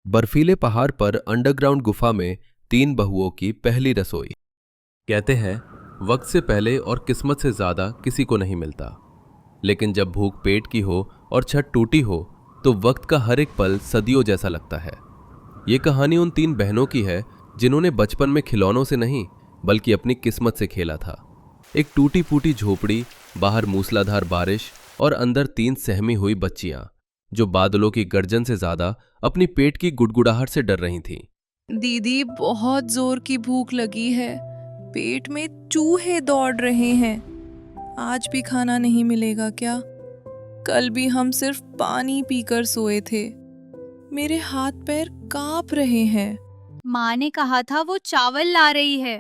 बर्फीले पहाड़ पर अंडरग्राउंड गुफा में तीन बहुओं की पहली रसोई। कहते हैं वक्त से पहले और किस्मत से ज्यादा किसी को नहीं मिलता, लेकिन जब भूख पेट की हो और छत टूटी हो तो वक्त का हर एक पल सदियों जैसा लगता है। ये कहानी उन तीन बहनों की है जिन्होंने बचपन में खिलौनों से नहीं बल्कि अपनी किस्मत से खेला था। एक टूटी फूटी झोपड़ी, बाहर मूसलाधार बारिश और अंदर तीन सहमी हुई बच्चियां जो बादलों की गर्जन से ज्यादा अपनी पेट की गुड़गुड़ाहट से डर रही थीं। दीदी, बहुत जोर की भूख लगी है। पेट में चूहे दौड़ रहे हैं। आज भी खाना नहीं मिलेगा क्या? कल भी हम सिर्फ पानी पीकर सोए थे। मेरे हाथ पैर कांप रहे हैं। माँ ने कहा था वो चावल ला रही है,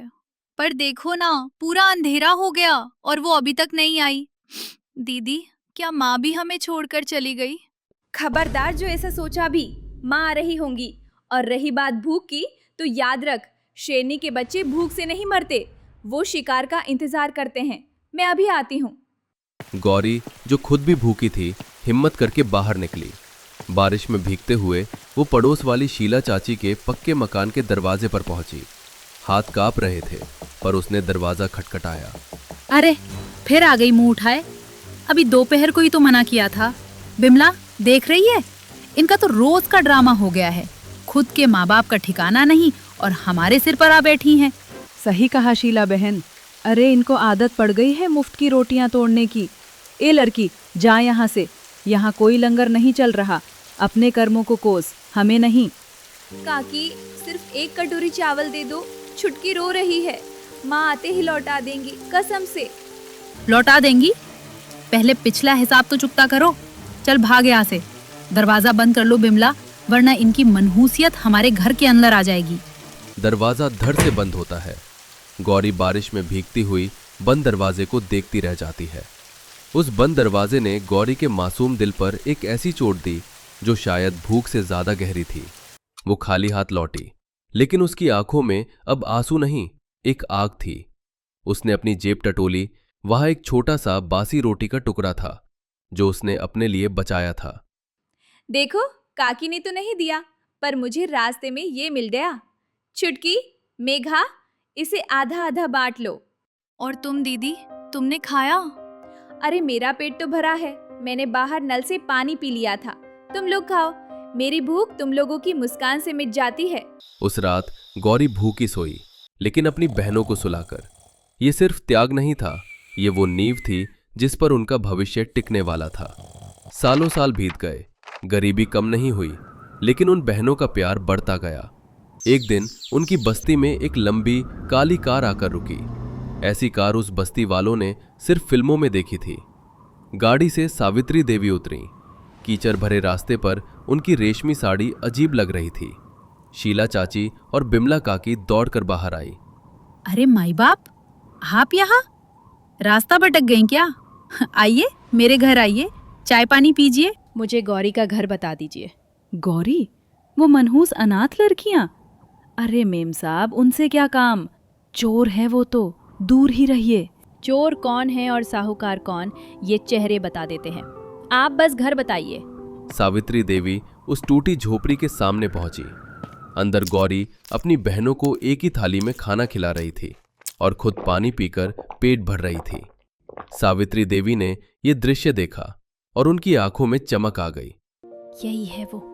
पर देखो ना, पूरा अंधेरा हो गया और वो अभी तक नहीं आई। दीदी, क्या माँ भी हमें छोड़कर चली गई? खबरदार, जो ऐसा सोचा भी, माँ आ रही होंगी। और रही बात भूख की, तो याद रख, शेरनी के बच्चे भूख से नहीं मरते, वो शिकार का इंतजार करते हैं। मैं अभी आती हूँ। गौरी, जो खुद भी भूखी थी, हिम्मत करके बाहर निकली। बारिश में भीगते हुए वो पड़ोस वाली शीला चाची के पक्के मकान के दरवाजे पर पहुंची। हाथ कांप रहे थे, पर उसने दरवाजा खटखटाया। अरे, फिर आ गई मुंह उठाए। अभी दोपहर को ही तो मना किया था। बिमला, देख रही है, इनका तो रोज का ड्रामा हो गया है। खुद के माँ बाप का ठिकाना नहीं और हमारे सिर पर आ बैठी हैं। सही कहा शीला बहन। अरे, इनको आदत पड़ गई है मुफ्त की रोटियां तोड़ने की। ए लड़की, जा यहाँ से। यहाँ कोई लंगर नहीं चल रहा। अपने कर्मों को कोस, हमें नहीं। काकी, सिर्फ एक कटोरी चावल दे दो। छुटकी रो रही है। माँ आते ही लौटा देंगी, कसम से। लौटा देंगी? पहले पिछला हिसाब तो चुकता करो। चल भाग यहाँ से। दरवाजा बंद कर लो बिमला, वरना इनकी मनहूसियत हमारे घर के अंदर आ जाएगी। दरवाजा धड़ से बंद होता है। गौरी बारिश में भीगती हुई बंद दरवाजे को देखती रह जाती है। उस बंद दरवाजे ने गौरी के मासूम दिल पर एक ऐसी चोट दी जो शायद भूख से ज्यादा गहरी थी। वो खाली हाथ लौटी, लेकिन उसकी आंखों में अब आंसू नहीं, एक आग थी। उसने अपनी जेब टटोली। वहां एक छोटा सा बासी रोटी का टुकड़ा था जो उसने अपने लिए बचाया था। देखो, काकी ने तो नहीं दिया, पर मुझे रास्ते में ये मिल गया। छुटकी, मेघा, इसे आधा आधा बांट लो। और तुम दीदी, तुमने खाया? अरे, मेरा पेट तो भरा है। मैंने बाहर नल से पानी पी लिया था। तुम लोग खाओ। मेरी भूख तुम लोगों की मुस्कान से मिट जाती है। उस रात गौरी भूखी सोई, लेकिन अपनी बहनों को सुलाकर। ये सिर्फ त्याग नहीं था, ये वो नींव थी जिस पर उनका भविष्य टिकने वाला था। सालों साल बीत गए, गरीबी कम नहीं हुई, लेकिन उन बहनों का प्यार बढ़ता गया। एक दिन उनकी बस्ती में एक लंबी काली कार आकर रुकी। ऐसी कार उस बस्ती वालों ने सिर्फ फिल्मों में देखी थी। गाड़ी से सावित्री देवी उतरी। कीचड़ भरे रास्ते पर उनकी रेशमी साड़ी अजीब लग रही थी। शीला चाची और बिमला काकी दौड़कर बाहर आई। अरे माई बाप, आप यहाँ? रास्ता भटक गए क्या? आइए, मेरे घर आइए, चाय पानी पीजिए। मुझे गौरी का घर बता दीजिए। गौरी, वो मनहूस अनाथ लड़कियां? अरे मेम साहब, उनसे क्या काम? चोर है वो तो, दूर ही रहिए। चोर कौन है और साहूकार कौन, ये चेहरे बता देते हैं। आप बस घर बताइए। सावित्री देवी उस टूटी झोपड़ी के सामने पहुंची। अंदर गौरी अपनी बहनों को एक ही थाली में खाना खिला रही थी और खुद पानी पीकर पेट भर रही थी। सावित्री देवी ने यह दृश्य देखा और उनकी आंखों में चमक आ गई। यही है वो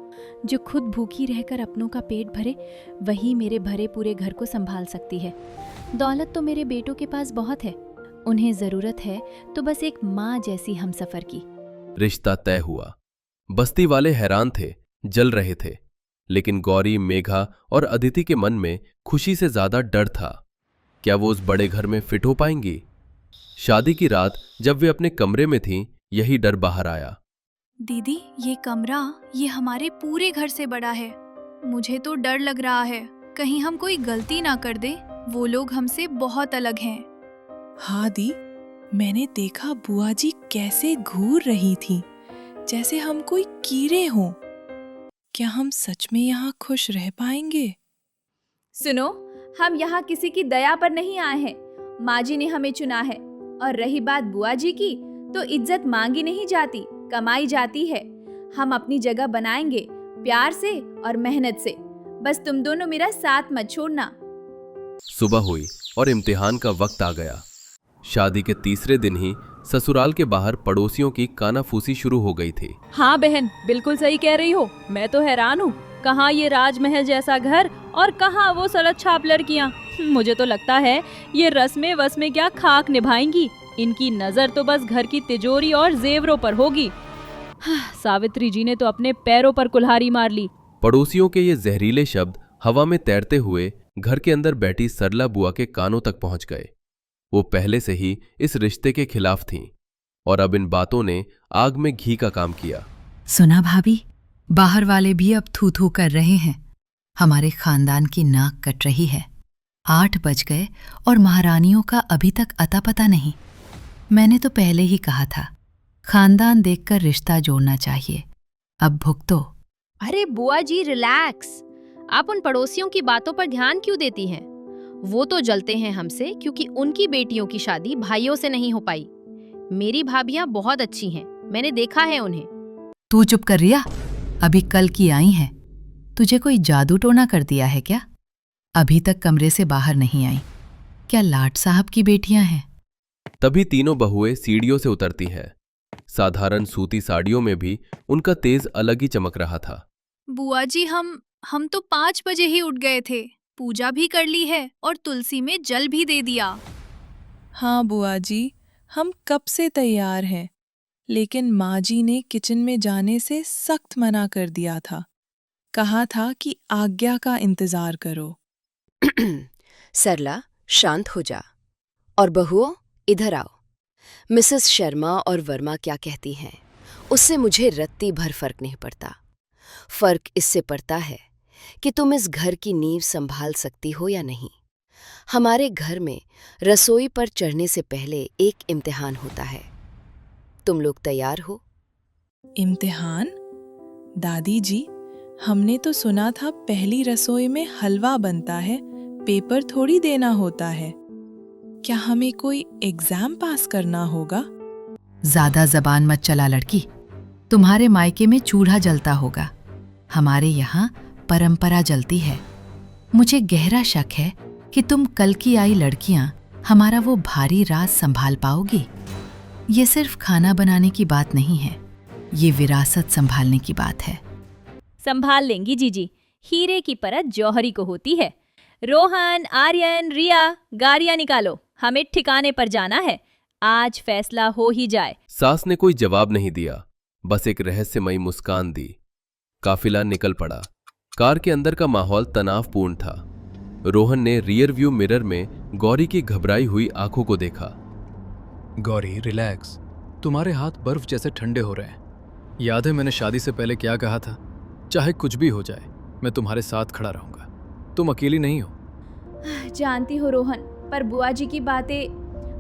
जो खुद भूखी रहकर अपनों का पेट भरे, वही मेरे भरे पूरे घर को संभाल सकती है। दौलत तो मेरे बेटों के पास बहुत है, उन्हें जरूरत है तो बस एक माँ जैसी हमसफर की। रिश्ता तय हुआ। बस्ती वाले हैरान थे, जल रहे थे, लेकिन गौरी, मेघा और अदिति के मन में खुशी से ज्यादा डर था। क्या वो उस बड़े घर में फिट हो पाएंगी? शादी की रात जब वे अपने कमरे में थीं, यही डर बाहर आया। दीदी, ये कमरा, ये हमारे पूरे घर से बड़ा है। मुझे तो डर लग रहा है, कहीं हम कोई गलती ना कर दे। वो लोग हमसे बहुत अलग हैं। हाँ दी, मैंने देखा बुआ जी कैसे घूर रही थी, जैसे हम कोई कीड़े हों। क्या हम सच में यहाँ खुश रह पाएंगे? सुनो, हम यहाँ किसी की दया पर नहीं आए हैं। माँ जी ने हमें चुना है। और रही बात बुआ जी की, तो इज्जत मांगी नहीं जाती, कमाई जाती है। हम अपनी जगह बनाएंगे, प्यार से और मेहनत से। बस तुम दोनों मेरा साथ मत छोड़ना। सुबह हुई और इम्तिहान का वक्त आ गया। शादी के तीसरे दिन ही ससुराल के बाहर पड़ोसियों की कानाफूसी शुरू हो गई थी। हाँ बहन, बिल्कुल सही कह रही हो। मैं तो हैरान हूँ, कहाँ ये राजमहल जैसा घर और कहाँ वो सड़क छाप लड़कियाँ। मुझे तो लगता है ये रस्में वस्में क्या खाक निभाएंगी। इनकी नजर तो बस घर की तिजोरी और जेवरों पर होगी। सावित्री जी ने तो अपने पैरों पर कुल्हाड़ी मार ली। पड़ोसियों के ये जहरीले शब्द हवा में तैरते हुए घर के अंदर बैठी सरला बुआ के कानों तक पहुंच गए। वो पहले से ही इस रिश्ते के खिलाफ थीं और अब इन बातों ने आग में घी का काम किया। सुना भाभी, बाहर वाले भी अब थू थू कर रहे हैं। हमारे खानदान की नाक कट रही है। 8 बज गए और महारानियों का अभी तक अता पता नहीं। मैंने तो पहले ही कहा था, खानदान देखकर रिश्ता जोड़ना चाहिए। अब भुगतो। अरे बुआ जी रिलैक्स, आप उन पड़ोसियों की बातों पर ध्यान क्यों देती हैं? वो तो जलते हैं हमसे क्योंकि उनकी बेटियों की शादी भाइयों से नहीं हो पाई। मेरी भाभियां बहुत अच्छी हैं, मैंने देखा है उन्हें। तू चुप कर रिया, अभी कल की आई हैं। तुझे कोई जादू टोना कर दिया है क्या? अभी तक कमरे से बाहर नहीं आई। क्या लाट साहब की बेटियां हैं? तभी तीनों बहुएं सीढ़ियों से उतरती हैं। साधारण सूती साड़ियों में भी उनका तेज अलग ही चमक रहा था। बुआ जी हम तो 5 बजे ही उठ गए थे, पूजा भी कर ली है और तुलसी में जल भी दे दिया। हाँ बुआ जी, हम कब से तैयार हैं, लेकिन माँ जी ने किचन में जाने से सख्त मना कर दिया था। कहा था कि आज्ञा का इंतजार करो। सरला, शांत हो जा। और बहुओं, इधर आओ। मिसेस शर्मा और वर्मा क्या कहती हैं, उससे मुझे रत्ती भर फर्क नहीं पड़ता। फर्क इससे पड़ता है कि तुम इस घर की नींव संभाल सकती हो या नहीं। हमारे घर में रसोई पर चढ़ने से पहले एक इम्तिहान होता है। तुम लोग तैयार हो? इम्तिहान? दादी जी, हमने तो सुना था पहली रसोई में हलवा बनता है, पेपर थोड़ी देना होता है। क्या हमें कोई एग्जाम पास करना होगा? ज्यादा जबान मत चला लड़की। तुम्हारे मायके में चूल्हा जलता होगा, हमारे यहाँ परंपरा जलती है। मुझे गहरा शक है कि तुम कल की आई लड़कियां हमारा वो भारी राज संभाल पाओगी। ये सिर्फ खाना बनाने की बात नहीं है, ये विरासत संभालने की बात है। संभाल लेंगी जीजी, हीरे की परत जौहरी को होती है। रोहन, आर्यन, रिया, गाड़ियां निकालो, हमें ठिकाने पर जाना है। आज फैसला हो ही जाए। सास ने कोई जवाब नहीं दिया, बस एक रहस्यमयी मुस्कान दी। काफिला निकल पड़ा। कार के अंदर का माहौल तनावपूर्ण था। रोहन ने रियर व्यू मिरर में गौरी की घबराई हुई आंखों को देखा। गौरी रिलैक्स, तुम्हारे हाथ बर्फ जैसे ठंडे हो रहे हैं। याद है मैंने शादी से पहले क्या कहा था? चाहे कुछ भी हो जाए, मैं तुम्हारे साथ खड़ा रहूंगा। तुम अकेली नहीं हो। जानती हो रोहन, पर बुआ जी की बातें,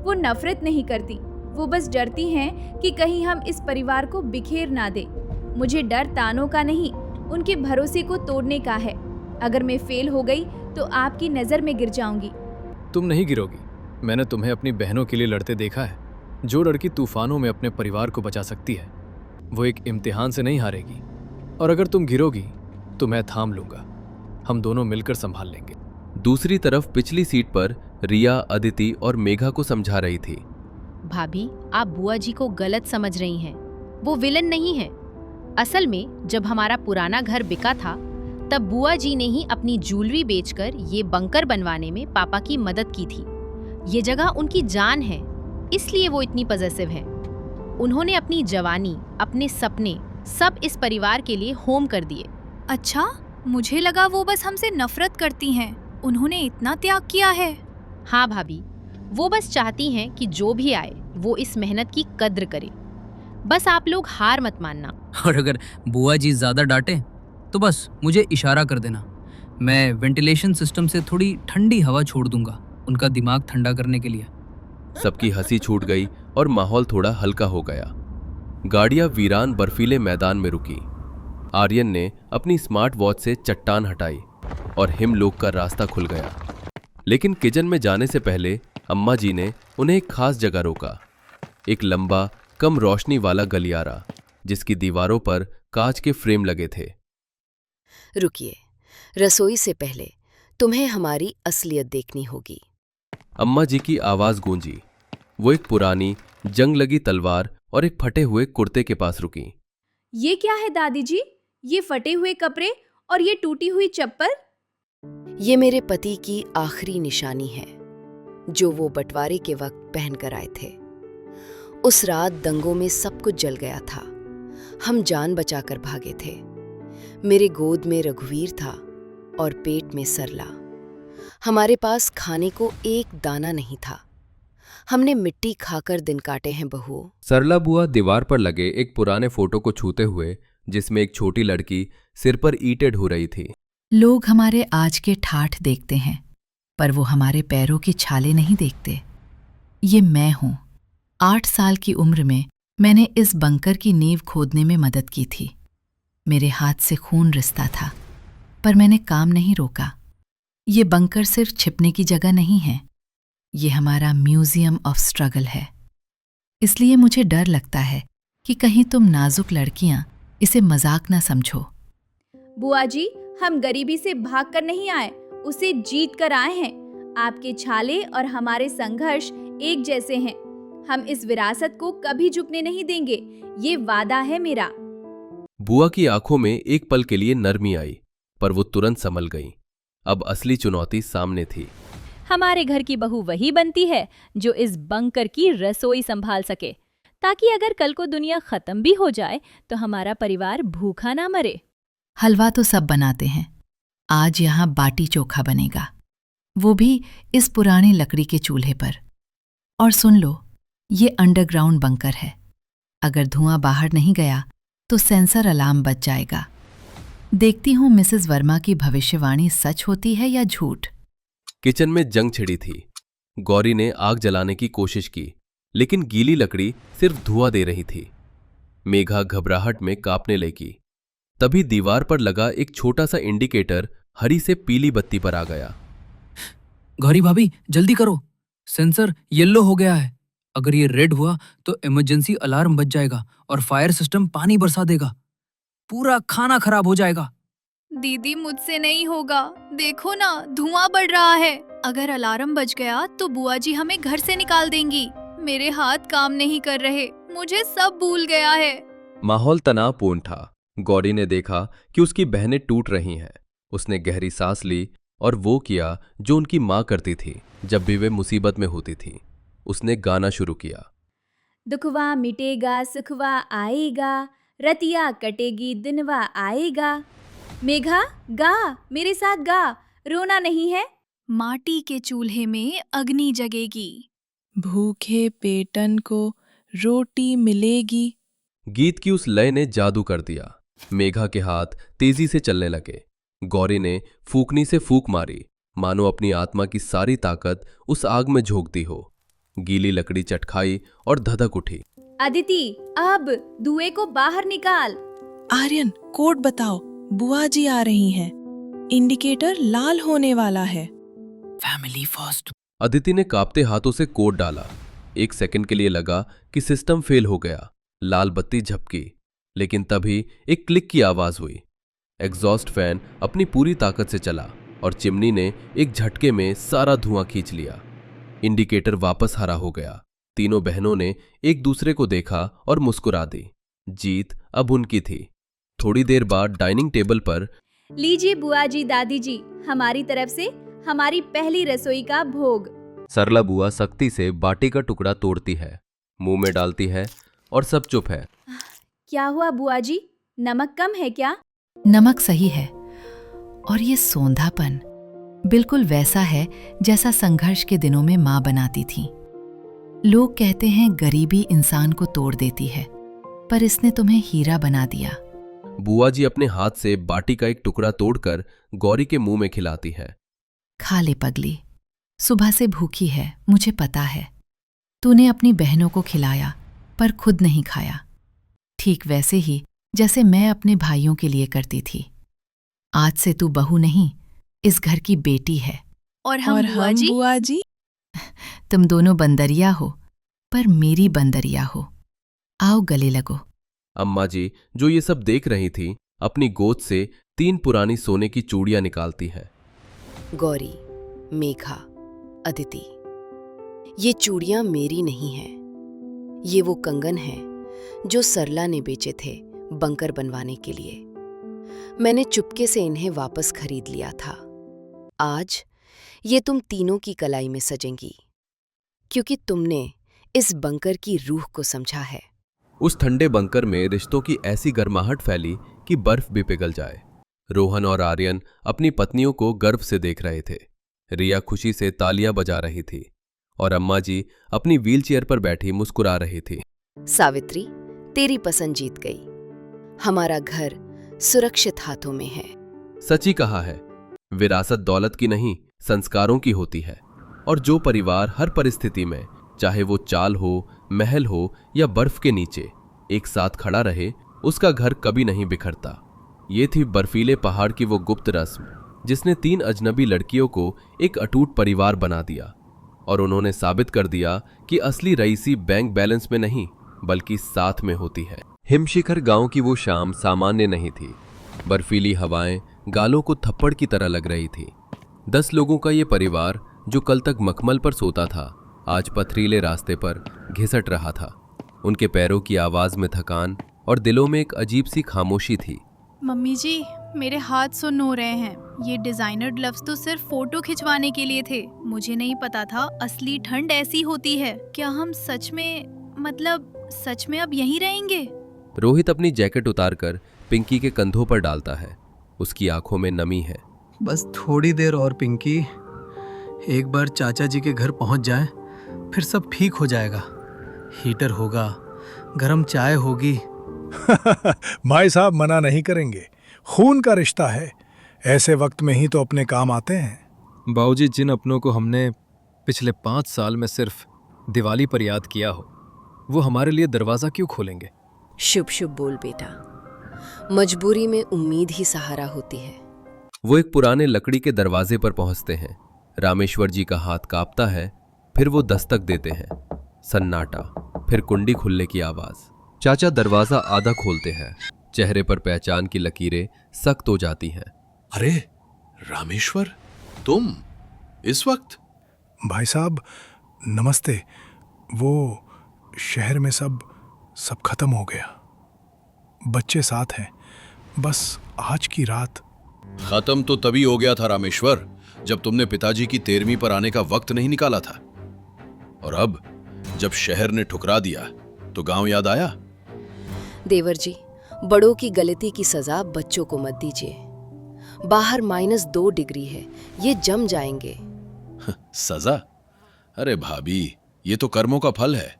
वो नफरत नहीं करती, वो बस डरती हैं कि कहीं हम इस परिवार को बिखेर ना दे। मुझे डर तानों का नहीं, उनके भरोसे को तोड़ने का है। अगर मैं फेल हो गई तो आपकी नज़र में गिर जाऊंगी। तुम नहीं गिरोगी। मैंने तुम्हें अपनी बहनों के लिए लड़ते देखा है। जो लड़की तूफानों में अपने परिवार को बचा सकती है, वो एक इम्तिहान से नहीं हारेगी। और अगर तुम गिरोगी तो मैं थाम लूंगा। हम दोनों मिलकर संभाल लेंगे। दूसरी तरफ पिछली सीट पर रिया, अदिति और मेघा को समझा रही थी। भाभी, आप बुआ जी को गलत समझ रही हैं। वो विलन नहीं है। असल में जब हमारा पुराना घर बिका था, तब बुआ जी ने ही अपनी ज्वेलरी बेचकर ये बंकर बनवाने में पापा की मदद की थी। ये जगह उनकी जान है, इसलिए वो इतनी पॉजिटिव है। उन्होंने अपनी जवानी, अपने सपने सब इस परिवार के लिए होम कर दिए। अच्छा, मुझे लगा वो बस हमसे नफरत करती हैं। उन्होंने इतना त्याग किया है। हाँ भाभी, वो बस चाहती हैं कि जो भी आए वो इस मेहनत की कद्र करे। बस आप लोग हार मत मानना। और अगर बुआ जी ज्यादा डांटे तो बस मुझे इशारा कर देना। मैं वेंटिलेशन सिस्टम से थोड़ी ठंडी हवा छोड़ दूंगा, उनका दिमाग ठंडा करने के लिए। सबकी हंसी छूट गई और माहौल थोड़ा हल्का हो गया। गाड़ियां वीरान बर्फीले मैदान में रुकी। आर्यन ने अपनी स्मार्ट वॉच से चट्टान हटाई और हिमलोक का रास्ता खुल गया। लेकिन किचन में जाने से पहले अम्मा जी ने उन्हें एक खास जगह रोका। एक लंबा, कम रोशनी वाला गलियारा, जिसकी दीवारों पर कांच के फ्रेम लगे थे। रुकिए, रसोई से पहले तुम्हें हमारी असलियत देखनी होगी। अम्मा जी की आवाज गूंजी। वो एक पुरानी जंग लगी तलवार और एक फटे हुए कुर्ते के पास रुकी। ये क्या है दादी जी? ये फटे हुए कपड़े और ये टूटी हुई चप्पल? ये मेरे पति की आखिरी निशानी है, जो वो बंटवारे के वक्त पहन कर आए थे। उस रात दंगों में सब कुछ जल गया था। हम जान बचाकर भागे थे। मेरे गोद में रघुवीर था और पेट में सरला। हमारे पास खाने को एक दाना नहीं था। हमने मिट्टी खाकर दिन काटे हैं बहुओं। सरला बुआ दीवार पर लगे एक पुराने फोटो को छूते हुए, जिसमें एक छोटी लड़की सिर पर ईंटें ढो रही थी। लोग हमारे आज के ठाठ देखते हैं, पर वो हमारे पैरों की छाले नहीं देखते। ये मैं हूं। 8 साल की उम्र में मैंने इस बंकर की नींव खोदने में मदद की थी। मेरे हाथ से खून रिसता था, पर मैंने काम नहीं रोका। ये बंकर सिर्फ छिपने की जगह नहीं है, ये हमारा म्यूजियम ऑफ स्ट्रगल है। इसलिए मुझे डर लगता है कि कहीं तुम नाजुक लड़कियां इसे मजाक ना समझो। बुआ जी, हम गरीबी से भाग कर नहीं आए, उसे जीत कर आए हैं। आपके छाले और हमारे संघर्ष एक जैसे हैं। हम इस विरासत को कभी झुकने नहीं देंगे, ये वादा है मेरा। बुआ की आंखों में एक पल के लिए नरमी आई, पर वो तुरंत संभल गई। अब असली चुनौती सामने थी। हमारे घर की बहू वही बनती है जो इस बंकर की रसोई संभाल सके, ताकि अगर कल को दुनिया खत्म भी हो जाए तो हमारा परिवार भूखा ना मरे। हलवा तो सब बनाते हैं, आज यहाँ बाटी चोखा बनेगा, वो भी इस पुरानी लकड़ी के चूल्हे पर। और सुन लो, ये अंडरग्राउंड बंकर है। अगर धुआं बाहर नहीं गया तो सेंसर अलार्म बज जाएगा। देखती हूँ मिसेस वर्मा की भविष्यवाणी सच होती है या झूठ। किचन में जंग छिड़ी थी। गौरी ने आग जलाने की कोशिश की, लेकिन गीली लकड़ी सिर्फ धुआं दे रही थी। मेघा घबराहट में कांपने लगी। तभी दीवार पर लगा एक छोटा सा इंडिकेटर हरी से पीली बत्ती पर आ गया। गौरी भाभी, जल्दी करो, सेंसर येलो हो गया है। अगर ये रेड हुआ तो इमरजेंसी अलार्म बज जाएगा और फायर सिस्टम पानी बरसा देगा। पूरा खाना खराब हो जाएगा। दीदी, मुझसे नहीं होगा। देखो ना, धुआं बढ़ रहा है। अगर अलार्म बज गया तो बुआ जी हमें घर से निकाल देंगी। मेरे हाथ काम नहीं कर रहे, मुझे सब भूल गया है। माहौल तनावपूर्ण था। गौरी ने देखा कि उसकी बहनें टूट रही हैं। उसने गहरी सांस ली और वो किया जो उनकी माँ करती थी जब भी वे मुसीबत में होती थी। उसने गाना शुरू किया। दुखवा मिटेगा, सुखवा आएगा, रतिया कटेगी, दिनवा आएगा। मेघा, गा, मेरे साथ गा, रोना नहीं है। माटी के चूल्हे में अग्नि जगेगी, भूखे पेटन को रोटी मिलेगी। गीत की उस लय ने जादू कर दिया। मेघा के हाथ तेजी से चलने लगे। गौरी ने फूकनी से फूक मारी, मानो अपनी आत्मा की सारी ताकत उस आग में झोंक दी हो। गीली लकड़ी चटखाई और धधक उठी। अदिति, अब धुएं को बाहर निकाल। आर्यन, कोड बताओ, बुआ जी आ रही हैं। इंडिकेटर लाल होने वाला है। Family first. अदिति ने कांपते हाथों से कोड डाला। 1 सेकंड के लिए लगा कि सिस्टम फेल हो गया। लाल बत्ती झपकी, लेकिन तभी एक क्लिक की आवाज हुई। एग्जॉस्ट फैन अपनी पूरी ताकत से चला और चिमनी ने एक झटके में सारा धुआं खींच लिया। इंडिकेटर वापस हरा हो गया। तीनों बहनों ने एक दूसरे को देखा और मुस्कुरा दी। जीत अब उनकी थी। थोड़ी देर बाद डाइनिंग टेबल पर, लीजिए बुआ जी, दादी जी, हमारी तरफ से हमारी पहली रसोई का भोग। सरला बुआ सख्ती से बाटी का टुकड़ा तोड़ती है, मुंह में डालती है और सब चुप है। क्या हुआ बुआ जी, नमक कम है क्या? नमक सही है, और ये सोंधापन बिल्कुल वैसा है जैसा संघर्ष के दिनों में माँ बनाती थी। लोग कहते हैं गरीबी इंसान को तोड़ देती है, पर इसने तुम्हें हीरा बना दिया। बुआ जी अपने हाथ से बाटी का एक टुकड़ा तोड़कर गौरी के मुंह में खिलाती है। खा ले पगली, सुबह से भूखी है, मुझे पता है। तूने अपनी बहनों को खिलाया पर खुद नहीं खाया, ठीक वैसे ही जैसे मैं अपने भाइयों के लिए करती थी। आज से तू बहू नहीं, इस घर की बेटी है। और हम बुआ जी? तुम दोनों बंदरिया हो, पर मेरी बंदरिया हो। आओ गले लगो। अम्मा जी, जो ये सब देख रही थी, अपनी गोद से 3 पुरानी सोने की चूड़ियां निकालती है। गौरी, मेघा, अदिति, ये चूड़ियां मेरी नहीं हैं। ये वो कंगन हैं जो सरला ने बेचे थे बंकर बनवाने के लिए। मैंने चुपके से इन्हें वापस खरीद लिया था। आज ये तुम तीनों की कलाई में सजेंगी, क्योंकि तुमने इस बंकर की रूह को समझा है। उस ठंडे बंकर में रिश्तों की ऐसी गर्माहट फैली कि बर्फ भी पिघल जाए। रोहन और आर्यन अपनी पत्नियों को गर्व से देख रहे थे। रिया खुशी से तालियां बजा रही थी और अम्मा जी अपनी व्हीलचेयर पर बैठी मुस्कुरा रही थी। सावित्री, तेरी पसंद जीत गई। हमारा घर सुरक्षित हाथों में है। सच ही कहा है, विरासत दौलत की नहीं संस्कारों की होती है। और जो परिवार हर परिस्थिति में, चाहे वो चाल हो, महल हो या बर्फ के नीचे, एक साथ खड़ा रहे, उसका घर कभी नहीं बिखरता। ये थी बर्फीले पहाड़ की वो गुप्त रस्म जिसने 3 अजनबी लड़कियों को एक अटूट परिवार बना दिया। और उन्होंने साबित कर दिया कि असली रईसी बैंक बैलेंस में नहीं बल्कि साथ में होती है। हिमशिखर गांव की वो शाम सामान्य नहीं थी। बर्फीली हवाएं गालों को थप्पड़ की तरह लग रही थी। 10 लोगों का ये परिवार जो कल तक मखमल पर सोता था, आज पथरीले रास्ते पर घिसट रहा था। उनके पैरों की आवाज में थकान और दिलों में एक अजीब सी खामोशी थी। मम्मी जी, मेरे हाथ सुन्न हो रहे हैं। ये डिजाइनर ग्लव्स तो सिर्फ फोटो खिंचवाने के लिए थे। मुझे नहीं पता था असली ठंड ऐसी होती है। क्या हम सच में अब यहीं रहेंगे? रोहित अपनी जैकेट उतारकर पिंकी के कंधों पर डालता है। उसकी आंखों में नमी है। बस थोड़ी देर और पिंकी, एक बार चाचा जी के घर पहुंच जाए फिर सब ठीक हो जाएगा। हीटर होगा, गरम चाय होगी। भाई साहब मना नहीं करेंगे, खून का रिश्ता है, ऐसे वक्त में ही तो अपने काम आते हैं। बाबूजी, जिन अपनों को हमने पिछले 5 साल में सिर्फ दिवाली पर याद किया हो, वो हमारे लिए दरवाजा क्यों खोलेंगे? शुभ शुभ बोल बेटा, मजबूरी में उम्मीद ही सहारा होती है। वो एक पुराने लकड़ी के दरवाजे पर पहुंचते हैं। रामेश्वर जी का हाथ कांपता है। फिर वो दस्तक देते हैं। सन्नाटा, फिर कुंडी खुलने की आवाज। चाचा दरवाजा आधा खोलते हैं। चेहरे पर पहचान की लकीरें सख्त हो जाती हैं। अरे रामेश्वर, तुम इस वक्त? भाई साहब नमस्ते। वो शहर में सब खत्म हो गया। बच्चे साथ हैं, बस आज की रात। खत्म तो तभी हो गया था रामेश्वर, जब तुमने पिताजी की 13वीं पर आने का वक्त नहीं निकाला था। और अब जब शहर ने ठुकरा दिया तो गांव याद आया। देवर जी, बड़ों की गलती की सजा बच्चों को मत दीजिए। बाहर -2 डिग्री है, ये जम जाएंगे। सजा? अरे भाभी, ये तो कर्मों का फल है।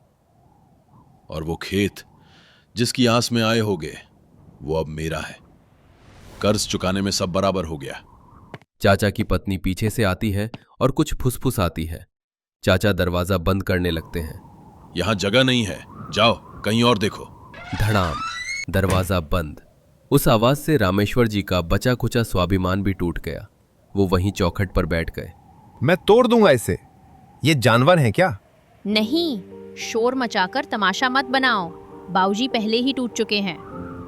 और वो खेत जिसकी आस में आए होगे, वो अब मेरा है। कर्ज चुकाने में सब बराबर हो गया। चाचा की पत्नी पीछे से आती है और कुछ फुसफुस आती है। चाचा दरवाजा बंद करने लगते हैं। यहां जगह नहीं है, जाओ कहीं और देखो। धड़ाम, दरवाजा बंद। उस आवाज से रामेश्वर जी का बचा कुचा स्वाभिमान भी टूट गया। वो वहीं चौखट पर बैठ गए। मैं तोड़ दूंगा इसे। ये जानवर है क्या? नहीं, शोर मचाकर तमाशा मत बनाओ। बाबूजी पहले ही टूट चुके हैं।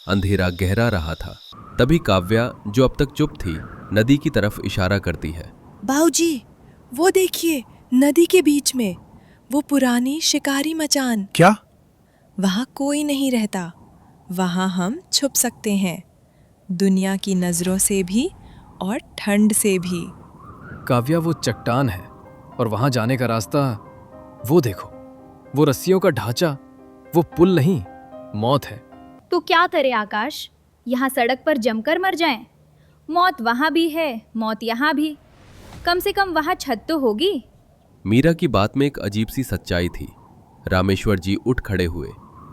अंधेरा गहरा रहा था। तभी काव्या, जो अब तक चुप थी, नदी की तरफ इशारा करती है। बाऊजी, वो देखिए, नदी के बीच में वो पुरानी शिकारी मचान। क्या? वहाँ कोई नहीं रहता। वहाँ हम छुप सकते हैं, दुनिया की नजरों से भी और ठंड से भी। काव्या, वो चट्टान है और वहां जाने का रास्ता वो देखो। वो रस्सियों का ढांचा, वो पुल नहीं, मौत है। तो क्या करे आकाश, यहाँ सड़क पर जमकर मर जाएं? मौत वहाँ भी है, मौत यहाँ भी। कम से कम वहाँ छत तो होगी। मीरा की बात में एक अजीब सी सच्चाई थी। रामेश्वर जी उठ खड़े हुए।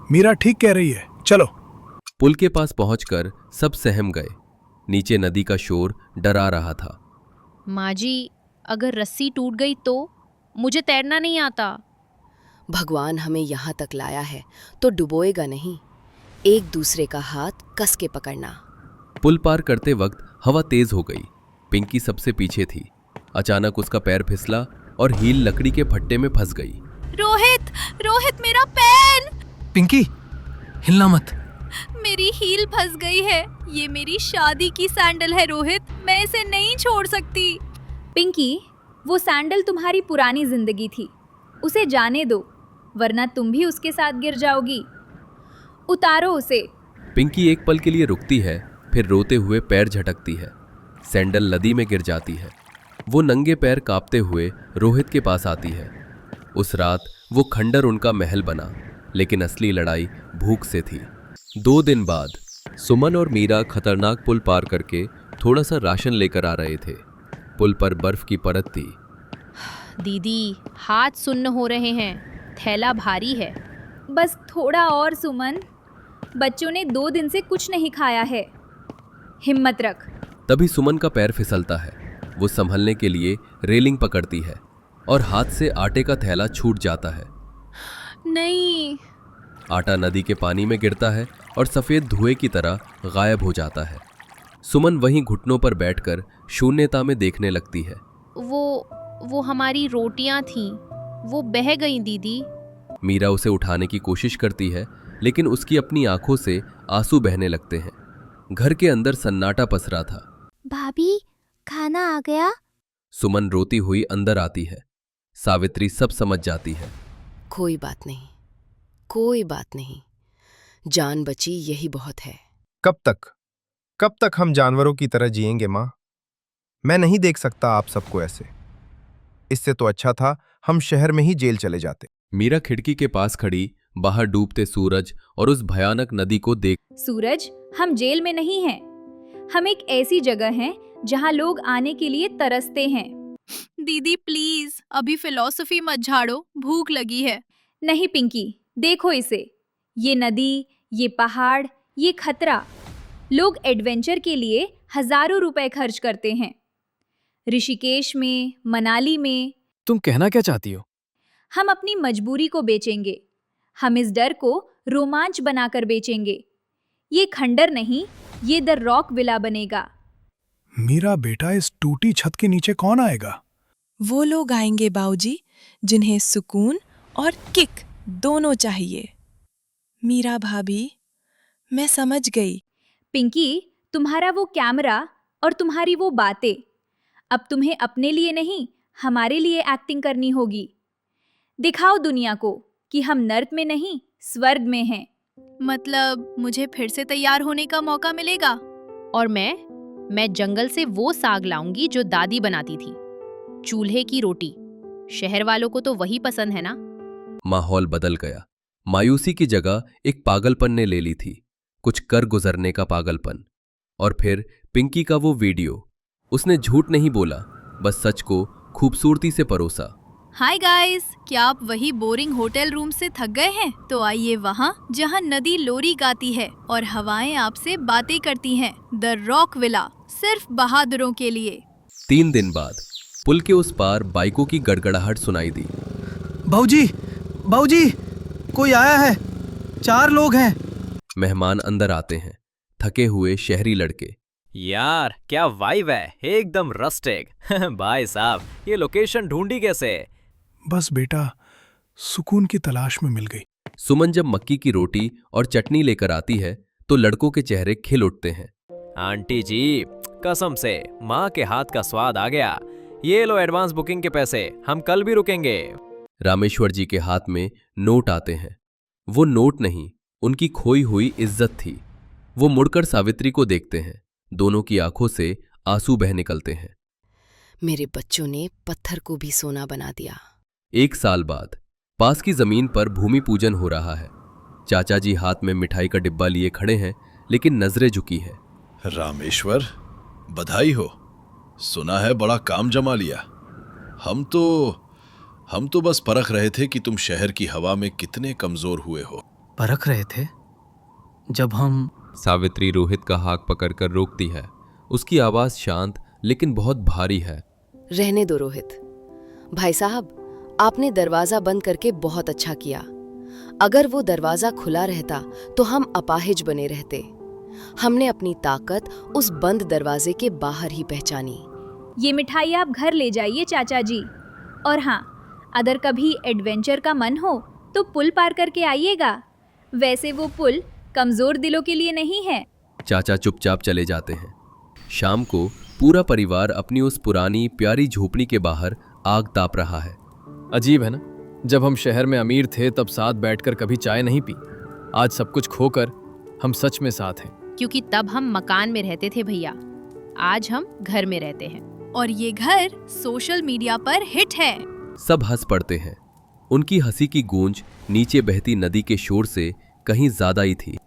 मीरा ठीक कह रही है, चलो। पुल के पास पहुंचकर सब सहम गए। नीचे नदी का शोर डरा रहा था। माँ जी, अगर रस्सी टूट गई तो? मुझे तैरना नहीं आता। भगवान हमें यहाँ तक लाया है तो डुबोएगा नहीं। एक दूसरे का हाथ कस के पकड़ना। पुल पार करते वक्त हवा तेज हो गई। पिंकी सबसे पीछे थी। अचानक उसका पैर फिसला और हील लकड़ी के फट्टे में फंस गई। रोहित, रोहित, मेरा पेन! पिंकी, हिलना मत। मेरी हील फंस गई है। ये मेरी शादी की सैंडल है रोहित, मैं इसे नहीं छोड़ सकती। पिंकी, वो सैंडल तुम्हारी पुरानी जिंदगी थी, उसे जाने दो, वरना तुम भी उसके साथ गिर जाओगी। उतारो उसे। पिंकी एक पल के लिए रुकती है, फिर रोते हुए पैर झटकती है। सैंडल नदी में गिर जाती है। वो नंगे पैर कांपते हुए रोहित के पास आती है। उस रात वो खंडर उनका महल बना, लेकिन असली लड़ाई भूख से थी। 2 दिन बाद सुमन और मीरा खतरनाक पुल पार करके थोड़ा सा राशन लेकर आ रहे थे। पुल पर बर्फ की परत थी। दीदी, हाथ सुन्न हो रहे हैं, थैला भारी है। बस थोड़ा और सुमन, बच्चों ने 2 दिन से कुछ नहीं खाया है, हिम्मत रख। तभी सुमन का पैर फिसलता है। वो संभलने के लिए रेलिंग पकड़ती है और हाथ से आटे का थैला छूट जाता है। नहीं। आटा नदी के पानी में गिरता है और सफेद धुएं की तरह गायब हो जाता है। सुमन वहीं घुटनों पर बैठकर शून्यता में देखने लगती है। वो हमारी रोटियां थीं, वो बह गईं दीदी। मीरा उसे उठाने की कोशिश करती है, लेकिन उसकी अपनी आंखों से आंसू बहने लगते हैं। घर के अंदर सन्नाटा पसरा था। भाभी, खाना आ गया? सुमन रोती हुई अंदर आती है। सावित्री सब समझ जाती है। कोई बात नहीं, कोई बात नहीं, जान बची यही बहुत है। कब तक हम जानवरों की तरह जिएंगे माँ? मैं नहीं देख सकता आप सबको ऐसे। इससे तो अच्छा था हम शहर में ही जेल चले जाते। मीरा खिड़की के पास खड़ी बाहर डूबते सूरज और उस भयानक नदी को देख। सूरज, हम जेल में नहीं हैं, हम एक ऐसी जगह हैं जहां लोग आने के लिए तरसते हैं। दीदी प्लीज, अभी फिलॉसफी मत झाड़ो, भूख लगी है। नहीं पिंकी, देखो इसे, ये नदी, ये पहाड़, ये खतरा। लोग एडवेंचर के लिए हजारों रुपए खर्च करते हैं। ऋषिकेश में, मनाली में। तुम कहना क्या चाहती हो? हम अपनी मजबूरी को बेचेंगे, हम इस डर को रोमांच बनाकर बेचेंगे। ये खंडर नहीं, ये द रॉक विला बनेगा। मीरा बेटा, इस टूटी छत के नीचे कौन आएगा? वो लोग आएंगे बाऊजी, जिन्हें सुकून और किक दोनों चाहिए। मीरा भाभी, मैं समझ गई। पिंकी, तुम्हारा वो कैमरा और तुम्हारी वो बातें, अब तुम्हें अपने लिए नहीं, हमारे लिए एक्टिंग करनी होगी। दिखाओ दुनिया को कि हम नर्क में नहीं, स्वर्ग में हैं। मतलब मुझे फिर से तैयार होने का मौका मिलेगा? और मैं जंगल से वो साग लाऊंगी जो दादी बनाती थी, चूल्हे की रोटी। शहर वालों को तो वही पसंद है ना। माहौल बदल गया। मायूसी की जगह एक पागलपन ने ले ली थी, कुछ कर गुजरने का पागलपन। और फिर पिंकी का वो वीडियो। उसने झूठ नहीं बोला, बस सच को खूबसूरती से परोसा। हाय गाइस, क्या आप वही बोरिंग होटल रूम से थक गए हैं? तो आइए वहाँ जहाँ नदी लोरी गाती है और हवाएं आपसे बातें करती हैं। द रॉक विला, सिर्फ बहादुरों के लिए। 3 दिन बाद पुल के उस पार बाइकों की गड़गड़ाहट सुनाई दी। बाऊजी, कोई आया है, 4 लोग हैं। मेहमान अंदर आते हैं, थके हुए शहरी लड़के। यार क्या वाइब है, एकदम रस्टिक। भाई साहब, ये लोकेशन ढूंढी कैसे? बस बेटा, सुकून की तलाश में मिल गई। सुमन जब मक्की की रोटी और चटनी लेकर आती है तो लड़कों के चेहरे खिल उठते हैं। आंटी जी, कसम से माँ के हाथ का स्वाद आ गया। ये लो एडवांस बुकिंग के पैसे, हम कल भी रुकेंगे। रामेश्वर जी के हाथ में नोट आते हैं। वो नोट नहीं, उनकी खोई हुई इज्जत थी। वो मुड़कर सावित्री को देखते हैं। दोनों की आंखों से आंसू बह निकलते हैं। मेरे बच्चों ने पत्थर को भी सोना बना दिया। 1 साल बाद पास की जमीन पर भूमि पूजन हो रहा है। चाचा जी हाथ में मिठाई का डिब्बा लिए खड़े हैं, लेकिन नजरें झुकी है। रामेश्वर, बधाई हो। सुना है बड़ा काम जमा लिया। हम तो बस परख रहे थे कि तुम शहर की हवा में कितने कमजोर हुए हो। परख रहे थे? जब हम... सावित्री रोहित का हाथ पकड़कर रोकती है। उसकी आवाज शांत लेकिन बहुत भारी है। रहने दो रोहित। भाई साहब, आपने दरवाजा बंद करके बहुत अच्छा किया। अगर वो दरवाजा खुला रहता तो हम अपाहिज बने रहते। हमने अपनी ताकत उस बंद दरवाजे के बाहर ही पहचानी। ये मिठाई आप घर ले जाइए चाचा जी। और हाँ, अगर कभी एडवेंचर का मन हो तो पुल पार करके आइएगा। वैसे वो पुल कमजोर दिलों के लिए नहीं है। चाचा चुपचाप चले जाते हैं। शाम को पूरा परिवार अपनी उस पुरानी प्यारी झोपड़ी के बाहर आग ताप रहा है। अजीब है ना, जब हम शहर में अमीर थे तब साथ बैठकर कभी चाय नहीं पी। आज सब कुछ खोकर हम सच में साथ हैं। क्योंकि तब हम मकान में रहते थे भैया, आज हम घर में रहते हैं। और ये घर सोशल मीडिया पर हिट है। सब हंस पड़ते हैं। उनकी हंसी की गूंज नीचे बहती नदी के शोर से कहीं ज्यादा ही थी।